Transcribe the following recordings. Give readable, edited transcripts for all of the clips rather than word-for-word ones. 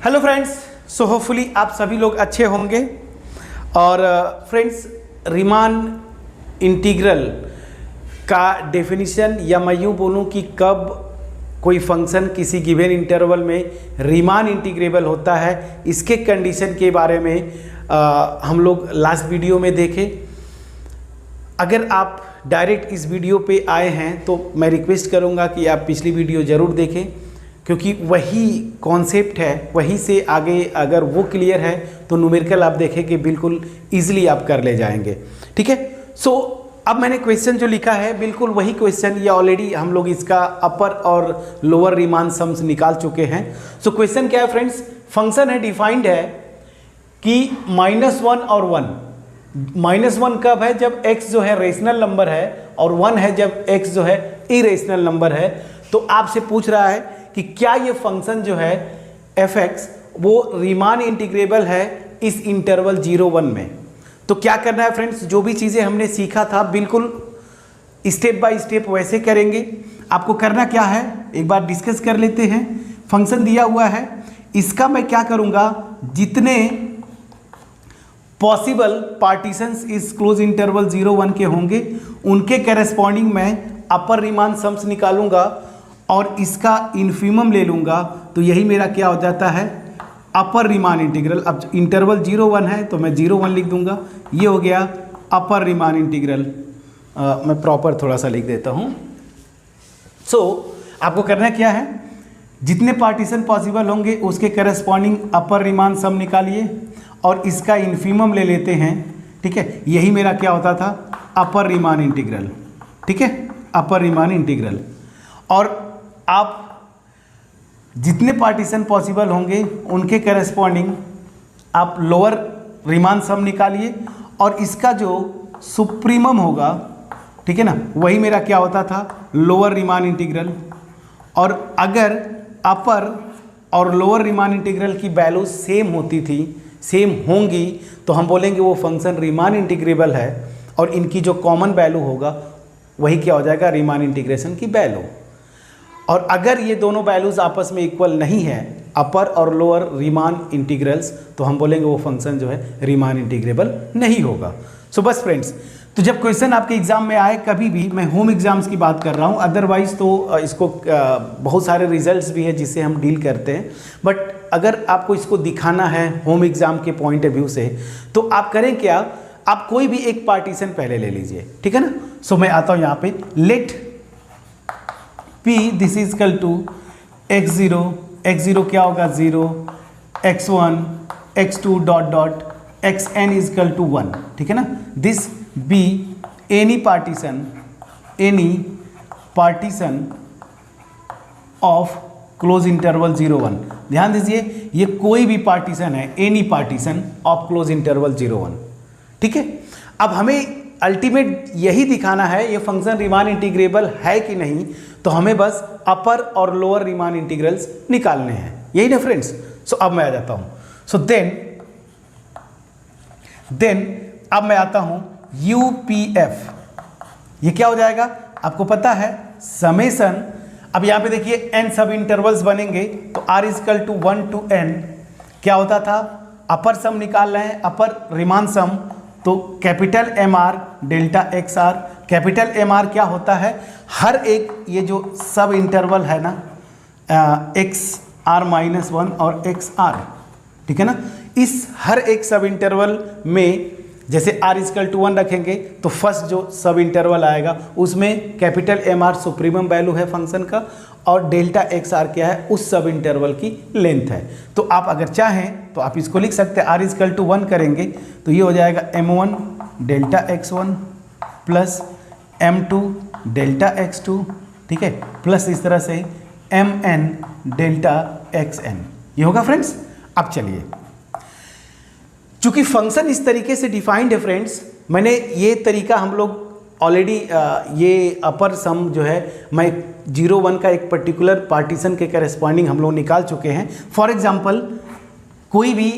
Hello friends, so hopefully आप सभी लोग अच्छे होंगे। और फ्रेंड्स, रीमान इंटीग्रल का डेफिनेशन, या मैं यूँ बोलूँ कि कब कोई फंक्शन किसी गिवन इंटरवल में रीमान इंटीग्रेबल होता है, इसके कंडीशन के बारे में हम लोग लास्ट वीडियो में देखे। अगर आप डायरेक्ट इस वीडियो पे आए हैं तो मैं रिक्वेस्ट करूँगा कि आप पिछली वीडियो ज़रूर देखें, क्योंकि वही कॉन्सेप्ट है, वहीं से आगे अगर वो क्लियर है तो न्यूमेरिकल आप देखें कि बिल्कुल ईजिली आप कर ले जाएंगे। ठीक है। सो अब मैंने क्वेश्चन जो लिखा है बिल्कुल वही क्वेश्चन, या ऑलरेडी हम लोग इसका अपर और लोअर रीमान सम्स निकाल चुके हैं। सो क्वेश्चन क्या है फ्रेंड्स, फंक्शन है, डिफाइंड है कि -1 और 1। -1 कब है? जब x जो है रेशनल नंबर है, और 1 है जब x जो है इरेशनल नंबर है। तो आपसे पूछ रहा है कि क्या ये फंक्शन जो है f(x) वो रीमान इंटीग्रेबल है इस इंटरवल 0-1 में। तो क्या करना है फ्रेंड्स, जो भी चीज़ें हमने सीखा था बिल्कुल स्टेप बाय स्टेप वैसे करेंगे। आपको करना क्या है, एक बार डिस्कस कर लेते हैं। फंक्शन दिया हुआ है, इसका मैं क्या करूँगा, जितने पॉसिबल पार्टीशंस इस क्लोज इंटरवल 0-1 के होंगे उनके करेस्पॉन्डिंग मैं अपर रीमान सम्स निकालूंगा और इसका इन्फीमम ले लूँगा। तो यही मेरा क्या हो जाता है, अपर रीमान इंटीग्रल। अब इंटरवल 0-1 है तो मैं 0-1 लिख दूंगा, ये हो गया अपर रीमान इंटीग्रल। मैं प्रॉपर थोड़ा सा लिख देता हूँ। सो आपको करना क्या है, जितने पार्टीशन पॉसिबल होंगे उसके करस्पॉन्डिंग अपर रीमान सम निकालिए और इसका इन्फीमम ले लेते हैं। ठीक है, यही मेरा क्या होता था, अपर रीमान इंटीग्रल। ठीक है, अपर रीमान इंटीग्रल। और आप जितने पार्टीशन पॉसिबल होंगे उनके करस्पॉन्डिंग आप लोअर रीमान सम निकालिए और इसका जो सुप्रीमम होगा, ठीक है ना, वही मेरा क्या होता था, लोअर रीमान इंटीग्रल। और अगर अपर और लोअर रीमान इंटीग्रल की वैल्यू सेम होती थी, सेम होंगी, तो हम बोलेंगे वो फंक्शन रीमान इंटीग्रेबल है। और इनकी जो कॉमन वैल्यू होगा वही क्या हो जाएगा, रीमान इंटीग्रेशन की वैल्यू। और अगर ये दोनों वैल्यूज़ आपस में इक्वल नहीं है, अपर और लोअर रीमान इंटीग्रल्स, तो हम बोलेंगे वो फंक्शन जो है रीमान इंटीग्रेबल नहीं होगा। सो बस फ्रेंड्स, तो जब क्वेश्चन आपके एग्जाम में आए कभी भी, मैं होम एग्जाम्स की बात कर रहा हूँ, अदरवाइज तो इसको बहुत सारे रिजल्ट्स भी है जिससे हम डील करते हैं, बट अगर आपको इसको दिखाना है होम एग्जाम के पॉइंट ऑफ व्यू से, तो आप करें क्या, आप कोई भी एक पार्टीशन पहले ले लीजिए। ठीक है ना। सो मैं आता हूँ यहाँ पे, let P this is equal to x0, x0 क्या होगा 0, x1, x2 dot dot xn is equal to 1। ठीक है ना। This be any partition of close interval 0-1। ध्यान दीजिए, ये कोई भी पार्टीशन है, any partition of close interval 0-1। ठीक है। अब हमें अल्टीमेट यही दिखाना है ये फंक्शन रीमान इंटीग्रेबल है कि नहीं, तो हमें बस अपर और लोअर रीमान इंटीग्रल्स निकालने हैं, यही ना फ्रेंड्स। सो अब मैं आ जाता हूं। सो देन अब मैं आता हूं UPF। ये क्या हो जाएगा, आपको पता है, समेशन। अब यहां पे देखिए n सब इंटरवल्स बनेंगे, तो r is equal to 1 to n क्या होता था, अपर सम निकाल रहे हैं, अपर रीमान सम। तो capital MR delta XR, capital MR क्या होता है, हर एक ये जो सब इंटरवल है ना, XR-1 और XR, ठीक है ना, इस हर एक सब इंटरवल में जैसे r इक्वल टू 1 रखेंगे तो फर्स्ट जो सब इंटरवल आएगा उसमें कैपिटल MR सुप्रीमम वैल्यू है फंक्शन का, और डेल्टा XR क्या है, उस सब इंटरवल की लेंथ है। तो आप अगर चाहें तो आप इसको लिख सकते हैं, r इक्वल टू 1 करेंगे तो ये हो जाएगा M1 delta X1 plus M2 delta X2, ठीक है, प्लस इस तरह से Mn डेल्टा Xn, ये होगा फ्रेंड्स। अब चलिए, चूंकि फंक्शन इस तरीके से डिफाइंड है फ्रेंड्स, मैंने ये तरीका हम लोग ऑलरेडी ये अपर सम जो है मैं 0-1 का एक पर्टिकुलर पार्टीशन के करस्पॉन्डिंग हम लोग निकाल चुके हैं। फॉर एग्जांपल, कोई भी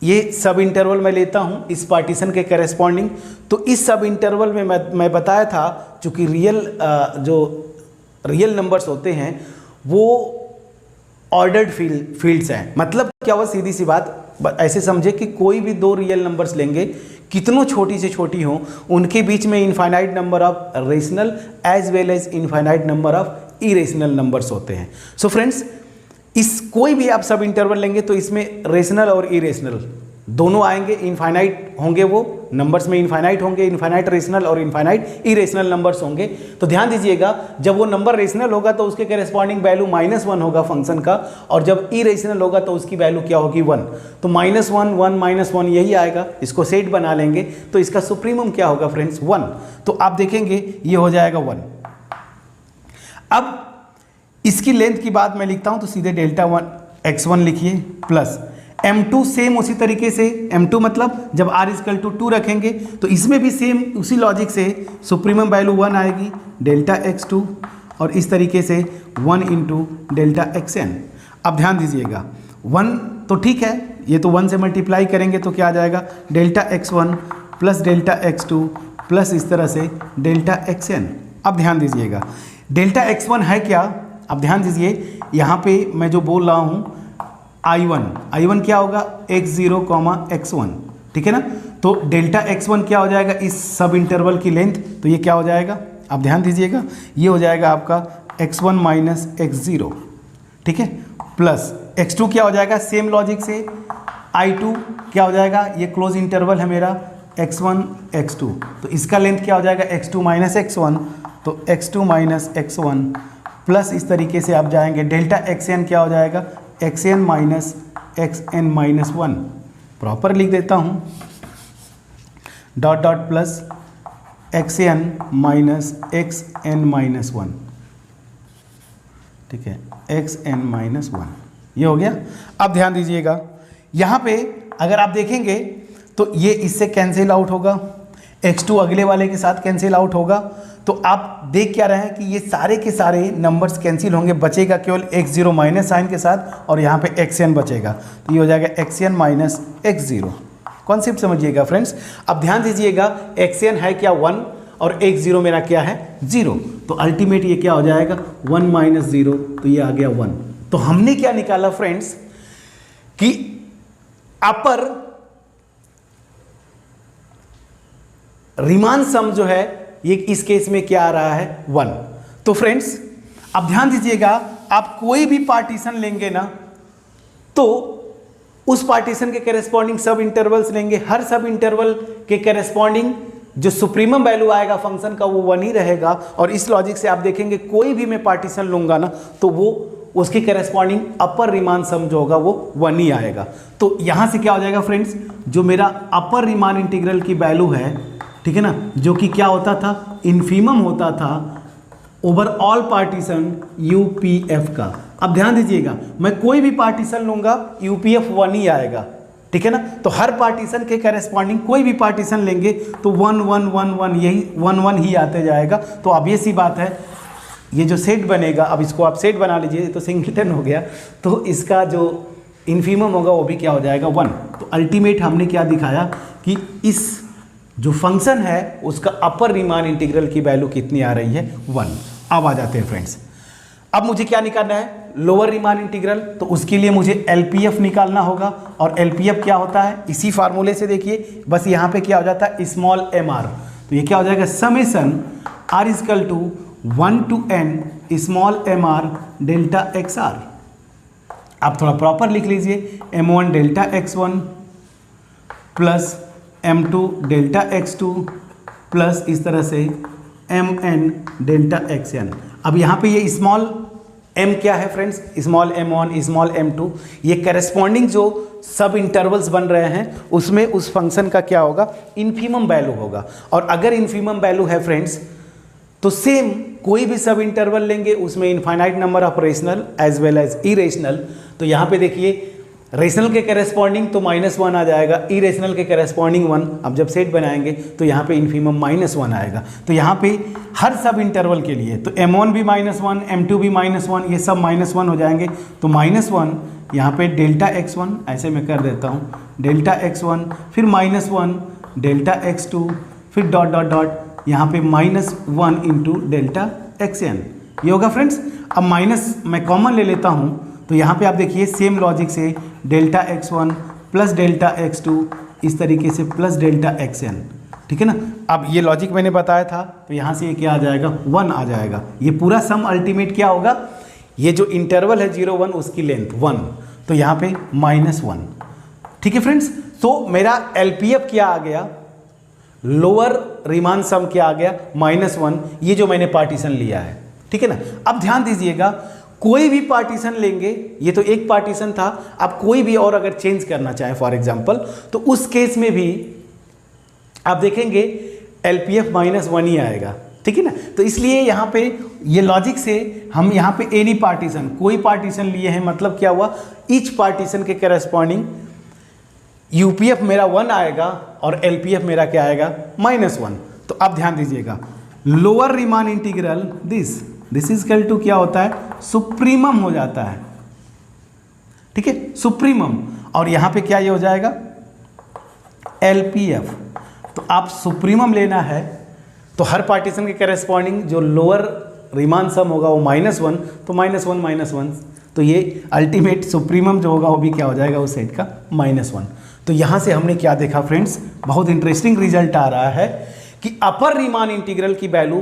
ये सब इंटरवल मैं लेता हूँ इस पार्टीशन के करस्पॉन्डिंग, तो इस सब इंटरवल में मैं बताया था, चूँकि जो रियल नंबर्स होते हैं वो ऑर्डर्ड फील्ड्स हैं। मतलब क्या हुआ, सीधी सी बात ऐसे समझे कि कोई भी दो रियल नंबर्स लेंगे, कितनों छोटी से छोटी हो, उनके बीच में infinite number of rational as well as infinite number of irrational numbers होते हैं। सो फ्रेंड्स, इस कोई भी आप सब इंटरवल लेंगे तो इसमें रेशनल और इरेशनल दोनों आएंगे, इनफाइनाइट होंगे, वो नंबर्स में इनफाइनाइट होंगे, इनफाइनाइट रेशनल और इनफाइनाइट इरेशनल नंबर्स होंगे। तो ध्यान दीजिएगा, जब वो नंबर रेशनल होगा तो उसके करेस्पॉन्डिंग वैल्यू -1 होगा फंक्शन का, और जब इरेशनल होगा तो उसकी वैल्यू क्या होगी, 1। तो -1 1 -1 यही आएगा। इसको सेट बना लेंगे तो इसका सुप्रीमम क्या होगा फ्रेंड्स, 1। तो आप देखेंगे ये हो जाएगा 1। अब इसकी लेंथ की बात मैं लिखता हूं तो सीधे डेल्टा x1 लिखिए प्लस m2 सेम उसी तरीके से, m2 मतलब जब r इक्वल टू 2 रखेंगे तो इसमें भी सेम उसी लॉजिक से सुप्रीमम वैल्यू 1 आएगी, डेल्टा x2, और इस तरीके से 1 इंटू डेल्टा xn। अब ध्यान दीजिएगा, 1 तो ठीक है, ये तो 1 से मल्टीप्लाई करेंगे तो क्या आ जाएगा, delta x1 plus delta x2 plus इस तरह से डेल्टा xn। अब ध्यान दीजिएगा, डेल्टा x1 है क्या, अब ध्यान दीजिए यहाँ पे मैं जो बोल रहा हूँ I1 क्या होगा, x0, x1, ठीक है ना। तो डेल्टा x1 क्या हो जाएगा, इस सब इंटरवल की लेंथ, तो ये क्या हो जाएगा, अब ध्यान दीजिएगा, ये हो जाएगा आपका x1 माइनस x0, ठीक है, प्लस x2 क्या हो जाएगा, सेम लॉजिक से I2 क्या हो जाएगा, ये क्लोज इंटरवल है मेरा, x1 x2, तो इसका लेंथ क्या हो जाएगा, x2 माइनस x1, तो x2 माइनस x1 प्लस इस तरीके से आप जाएंगे, डेल्टा xn क्या हो जाएगा, xn minus xn minus 1, proper लिख देता हूँ, dot dot plus xn minus xn minus 1, ठीक है, xn माइनस 1, ये हो गया। अब ध्यान दीजिएगा, यहाँ पे अगर आप देखेंगे तो ये इससे कैंसिल आउट होगा, x2 अगले वाले के साथ कैंसिल आउट होगा, तो आप देख क्या रहे हैं कि ये सारे के सारे नंबर्स कैंसिल होंगे, बचेगा केवल x0 माइनस साइन के साथ, और यहाँ पे xn बचेगा, तो ये हो जाएगा xn माइनस x0। कॉन्सेप्ट समझिएगा फ्रेंड्स। अब ध्यान दीजिएगा, xn है क्या, 1, और x0 मेरा क्या है, 0, तो अल्टीमेट ये क्या हो जाएगा, 1 माइनस 0, तो ये आ गया 1। तो हमने क्या निकाला फ्रेंड्स कि अपर रीमान सम जो है ये इस केस में क्या आ रहा है, 1। तो फ्रेंड्स अब ध्यान दीजिएगा, आप कोई भी पार्टीशन लेंगे ना तो उस पार्टीशन के करेस्पॉन्डिंग सब इंटरवल्स लेंगे, हर सब इंटरवल के करेस्पॉन्डिंग जो सुप्रीमम वैल्यू आएगा फंक्शन का वो 1 ही रहेगा। और इस लॉजिक से आप देखेंगे कोई भी मैं पार्टीशन लूंगा ना तो वो उसके करेस्पॉन्डिंग अपर रीमान सम जो होगा वो 1 ही आएगा। तो यहां से क्या हो जाएगा फ्रेंड्स, जो मेरा अपर रीमान इंटीग्रल की वैल्यू है, ठीक है ना, जो कि क्या होता था, इन्फीमम होता था ओवर ऑल पार्टीशन यूपीएफ का। अब ध्यान दीजिएगा, मैं कोई भी पार्टीशन लूंगा यूपीएफ 1 ही आएगा, ठीक है ना। तो हर पार्टीशन के करेस्पॉन्डिंग कोई भी पार्टीशन लेंगे तो 1 1 1 1 यही 1 1 ही आते जाएगा। तो अब ये सी बात है, ये जो सेट बनेगा, अब इसको आप सेट बना लीजिए, तो सिंगलटन हो गया, तो इसका जो इन्फीमम होगा वो भी क्या हो जाएगा, 1। तो अल्टीमेट हमने क्या दिखाया कि इस जो फंक्शन है उसका अपर रीमान इंटीग्रल की वैल्यू कितनी आ रही है, 1। अब आ जाते हैं फ्रेंड्स, अब मुझे क्या निकालना है, लोअर रीमान इंटीग्रल। तो उसके लिए मुझे एलपीएफ निकालना होगा, और एलपीएफ क्या होता है, इसी फार्मूले से देखिए, बस यहाँ पे क्या हो जाता है, स्मॉल एम आर। तो ये क्या हो जाएगा, summation r is equal to 1 to n small m r delta x r. आप थोड़ा प्रॉपर लिख लीजिए, m1 delta x1 plus m2 delta x2 plus इस तरह से mn डेल्टा xn। अब यहाँ पे ये स्मॉल m क्या है friends, small m1 small m2, ये करेस्पॉन्डिंग जो सब इंटरवल्स बन रहे हैं उसमें उस फंक्शन का क्या होगा, इन्फीमम वैल्यू होगा। और अगर इन्फीमम वैल्यू है फ्रेंड्स तो सेम कोई भी सब इंटरवल लेंगे उसमें infinite number of rational as well as irrational. तो यहाँ पे देखिए, रेशनल के करेस्पॉन्डिंग तो -1 आ जाएगा, इरेशनल के करेस्पॉन्डिंग 1। अब जब सेट बनाएंगे तो यहाँ पे इन्फीमम -1 आएगा। तो यहाँ पे हर सब इंटरवल के लिए तो m1 भी -1, m2 भी -1, ये सब -1 हो जाएंगे। तो -1 यहाँ पे डेल्टा x1, ऐसे मैं कर देता हूँ, डेल्टा x1, फिर -1 डेल्टा x2, फिर डॉट डॉट डॉट यहाँ पे -1 इंटू डेल्टा xn। ये होगा फ्रेंड्स। अब माइनस मैं कॉमन ले लेता हूँ तो यहाँ पे आप देखिए सेम लॉजिक से delta x1 plus delta x2 इस तरीके से प्लस डेल्टा xn, ठीक है ना। अब ये लॉजिक मैंने बताया था, तो यहाँ से ये क्या आ जाएगा 1 आ जाएगा। ये पूरा सम अल्टीमेट क्या होगा, ये जो इंटरवल है 0 1 उसकी लेंथ 1, तो यहाँ पे -1, ठीक है फ्रेंड्स। तो मेरा LPF क्या आ गया, लोअर रीमान सम क्या आ गया -1, ये जो मैंने पार्टीशन लिया है, ठीक है ना। अब ध्यान दीजिएगा, कोई भी पार्टीशन लेंगे, ये तो एक पार्टीशन था, अब कोई भी और अगर चेंज करना चाहे फॉर एग्जांपल, तो उस केस में भी आप देखेंगे LPF -1 ही आएगा, ठीक है ना। तो इसलिए यहाँ पे ये लॉजिक से हम यहाँ पे एनी पार्टीशन, कोई पार्टीशन लिए हैं, मतलब क्या हुआ, ईच पार्टीशन के करस्पॉन्डिंग UPF मेरा 1 आएगा और LPF मेरा क्या आएगा -1। तो अब ध्यान दीजिएगा, lower Riemann integral this is equal to क्या होता है, सुप्रीमम हो जाता है, ठीक है, सुप्रीमम। और यहाँ पे क्या ये हो जाएगा LPF। तो आप सुप्रीमम लेना है तो हर पार्टीशन के करस्पॉन्डिंग जो लोअर रीमान सम होगा वो -1, तो -1, तो ये अल्टीमेट सुप्रीमम जो होगा वो भी क्या हो जाएगा उस सेट का -1। तो यहाँ से हमने क्या देखा फ्रेंड्स, बहुत इंटरेस्टिंग रिजल्ट आ रहा है कि अपर रीमान इंटीग्रल की वैल्यू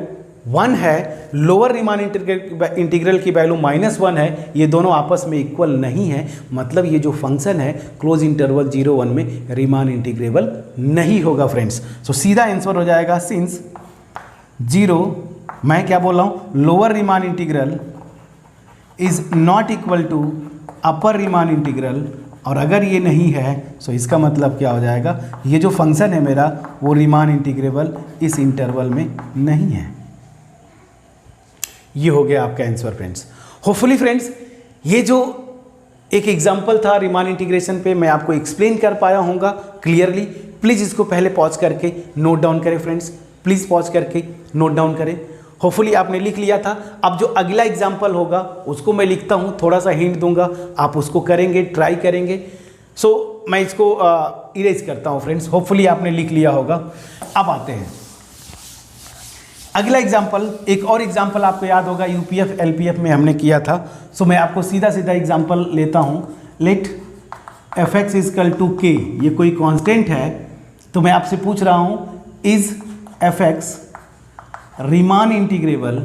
1 है, लोअर रीमान इंटीग्रल की वैल्यू -1 है, ये दोनों आपस में इक्वल नहीं है, मतलब ये जो फंक्शन है क्लोज इंटरवल 0 1 में रीमान इंटीग्रेबल नहीं होगा फ्रेंड्स। सो सीधा आंसर हो जाएगा, सिंस 0, मैं क्या बोल रहा हूँ, lower Riemann integral is not equal to upper Riemann integral, और अगर ये नहीं है सो इसका मतलब क्या हो जाएगा, ये जो फंक्शन है मेरा वो रीमान इंटीग्रेबल इस इंटरवल में नहीं है। ये हो गया आपका आंसर फ्रेंड्स। होपफुली फ्रेंड्स ये जो एक एग्जांपल था रीमान इंटीग्रेशन पे मैं आपको एक्सप्लेन कर पाया होऊंगा क्लियरली। प्लीज़ इसको पहले पॉज करके नोट डाउन करें फ्रेंड्स, प्लीज़ पॉज करके नोट डाउन करें। होपफुली आपने लिख लिया था। अब जो अगला एग्जाम्पल होगा उसको मैं लिखता हूँ, थोड़ा सा हिंट दूंगा, आप उसको करेंगे, ट्राई करेंगे। सो मैं इसको इरेज करता हूँ फ्रेंड्स, होपफुली आपने लिख लिया होगा। अब आते हैं अगला एग्जाम्पल। एक और एग्जाम्पल आपको याद होगा UPF LPF में हमने किया था। सो मैं आपको सीधा सीधा एग्जाम्पल लेता हूँ। Let fx is equal to k, ये कोई कांस्टेंट है, तो मैं आपसे पूछ रहा हूँ is fx Riemann integrable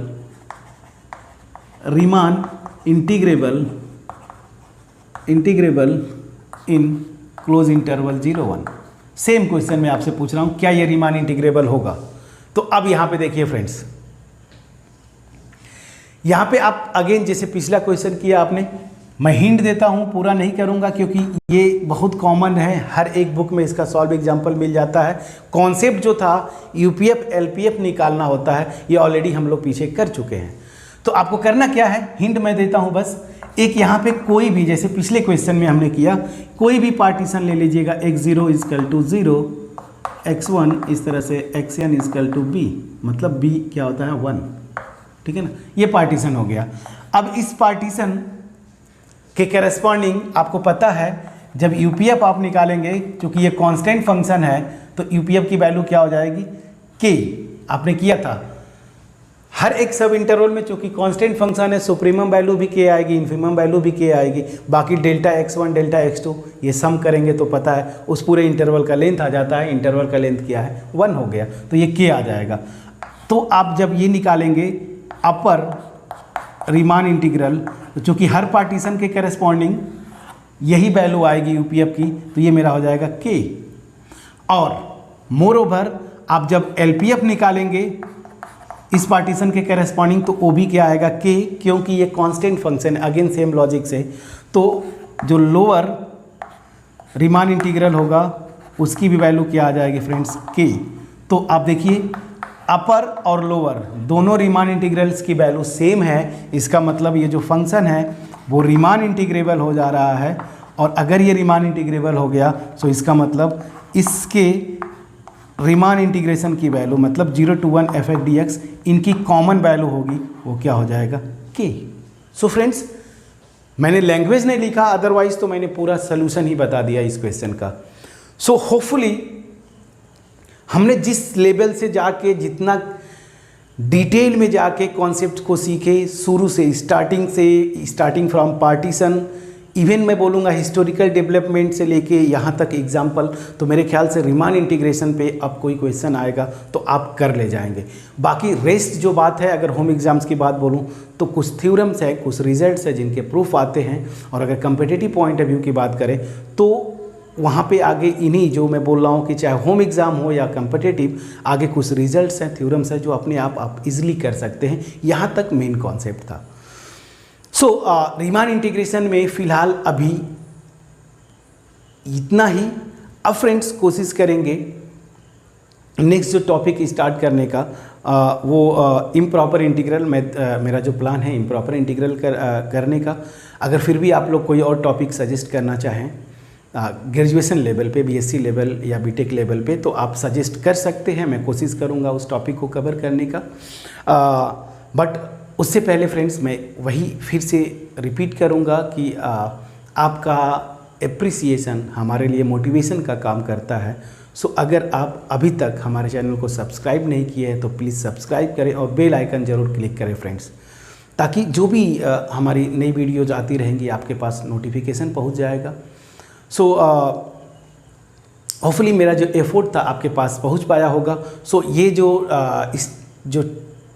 in close interval 0 1। Same question मैं आपसे पूछ रहा हूँ, क्या ये रीमान इंटीग्रेबल होगा। तो अब यहाँ पे देखिए फ्रेंड्स, यहाँ पे आप अगेन जैसे पिछला क्वेश्चन किया आपने, मैं हिंट देता हूँ, पूरा नहीं करूँगा क्योंकि ये बहुत कॉमन है, हर एक बुक में इसका सॉल्व एग्जाम्पल मिल जाता है। कॉन्सेप्ट जो था UPF LPF निकालना होता है, ये ऑलरेडी हम लोग पीछे कर चुके हैं। तो आपको करना क्या है, हिंट मैं देता हूँ बस। एक यहाँ पे कोई भी, जैसे पिछले क्वेश्चन में हमने किया, कोई भी पार्टीशन ले लीजिएगा, x0 इजकल टू 0, x1 इस तरह से xn इजकल टू b, मतलब b क्या होता है 1, ठीक है ना। ये पार्टीशन हो गया। अब इस पार्टीशन के करस्पॉन्डिंग आपको पता है जब UPF आप निकालेंगे, क्योंकि ये कांस्टेंट फंक्शन है, तो UPF की वैल्यू क्या हो जाएगी k। आपने किया था हर एक सब इंटरवल में, चूंकि कांस्टेंट फंक्शन है, सुप्रीमम वैल्यू भी k आएगी, इन्फीमम वैल्यू भी k आएगी। बाकी डेल्टा x1 डेल्टा x2 ये सम करेंगे तो पता है उस पूरे इंटरवल का लेंथ आ जाता है। इंटरवल का लेंथ क्या है 1 हो गया, तो ये k आ जाएगा। तो आप जब ये निकालेंगे अपर रीमान इंटीग्रल, तो चूँकि हर पार्टीशन के करस्पॉन्डिंग यही वैल्यू आएगी UPF की, तो ये मेरा हो जाएगा k। और मोर ओवर आप जब LPF निकालेंगे इस पार्टीशन के करस्पॉन्डिंग, तो वो भी क्या आएगा k, क्योंकि ये कांस्टेंट फंक्शन है। अगेन सेम लॉजिक से, तो जो लोअर रीमान इंटीग्रल होगा उसकी भी वैल्यू क्या आ जाएगी फ्रेंड्स k। तो आप देखिए अपर और लोअर दोनों रीमान इंटीग्रल्स की वैल्यू सेम है, इसका मतलब ये जो फंक्शन है वो रीमान इंटीग्रेबल हो जा रहा है। और अगर ये रीमान इंटीग्रेबल हो गया तो इसका मतलब इसके रीमान इंटीग्रेशन की वैल्यू, मतलब 0 to 1 fx dx, इनकी कॉमन वैल्यू होगी, वो क्या हो जाएगा k। सो फ्रेंड्स मैंने लैंग्वेज नहीं लिखा, अदरवाइज तो मैंने पूरा सोल्यूशन ही बता दिया इस क्वेश्चन का। सो होपफुली हमने जिस लेवल से जाके जितना डिटेल में जाके कॉन्सेप्ट को सीखे, शुरू से स्टार्टिंग फ्रॉम पार्टीशन, इवन मैं बोलूँगा हिस्टोरिकल डेवलपमेंट से लेके यहाँ तक एग्जाम्पल। तो मेरे ख्याल से रीमान इंटीग्रेशन पे अब कोई क्वेश्चन आएगा तो आप कर ले जाएंगे। बाकी रेस्ट जो बात है, अगर होम एग्जाम्स की बात बोलूँ तो कुछ थ्योरम्स है, कुछ रिजल्ट्स है जिनके प्रूफ आते हैं, और अगर कंपिटिटिव पॉइंट ऑफ व्यू की बात करें तो वहाँ पे आगे इन्हीं जो मैं बोल रहा हूँ कि चाहे होम एग्ज़ाम हो या कंपिटिटिव, आगे कुछ रिजल्ट्स हैं, थ्योरम्स हैं जो अपने आप इजीली कर सकते हैं। यहाँ तक मेन कॉन्सेप्ट था। सो रीमान इंटीग्रेशन में फ़िलहाल अभी इतना ही। अब फ्रेंड्स कोशिश करेंगे नेक्स्ट जो टॉपिक स्टार्ट करने का, वो इम्प्रॉपर इंटीग्रल। मेरा जो प्लान है इम्प्रॉपर इंटीग्रल करने का। अगर फिर भी आप लोग कोई और टॉपिक सजेस्ट करना चाहें ग्रेजुएशन लेवल पे, बीएससी लेवल या बीटेक लेवल पे, तो आप सजेस्ट कर सकते हैं। मैं कोशिश करूंगा उस टॉपिक को कवर करने का। बट उससे पहले फ्रेंड्स मैं वही फिर से रिपीट करूंगा कि आपका एप्रिसिएशन हमारे लिए मोटिवेशन का काम करता है। सो अगर आप अभी तक हमारे चैनल को सब्सक्राइब नहीं किए हैं तो प्लीज़ सब्सक्राइब करें और बेल आइकन ज़रूर क्लिक करें फ्रेंड्स, ताकि जो भी हमारी नई वीडियोज आती रहेंगी आपके पास नोटिफिकेशन पहुंच जाएगा। सो होपफुली मेरा जो एफर्ट था आपके पास पहुंच पाया होगा। सो ये इस जो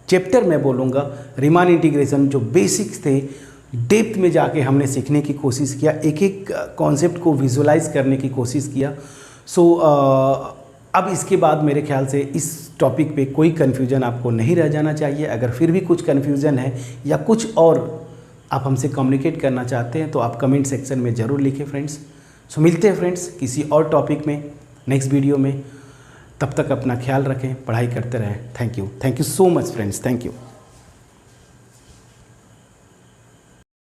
चैप्टर मैं बोलूँगा रीमान इंटीग्रेशन, जो बेसिक्स थे डेप्थ में जाके हमने सीखने की कोशिश किया, एक एक कॉन्सेप्ट को विजुलाइज करने की कोशिश किया। सो अब इसके बाद मेरे ख्याल से इस टॉपिक पे कोई कन्फ्यूज़न आपको नहीं रह जाना चाहिए। अगर फिर भी कुछ कन्फ्यूज़न है या कुछ और आप हमसे कम्युनिकेट करना चाहते हैं तो आप कमेंट सेक्शन में ज़रूर लिखें फ्रेंड्स। सो मिलते हैं फ्रेंड्स किसी और टॉपिक में नेक्स्ट वीडियो में। तब तक अपना ख्याल रखें, पढ़ाई करते रहें। Thank you so much friends, thank you.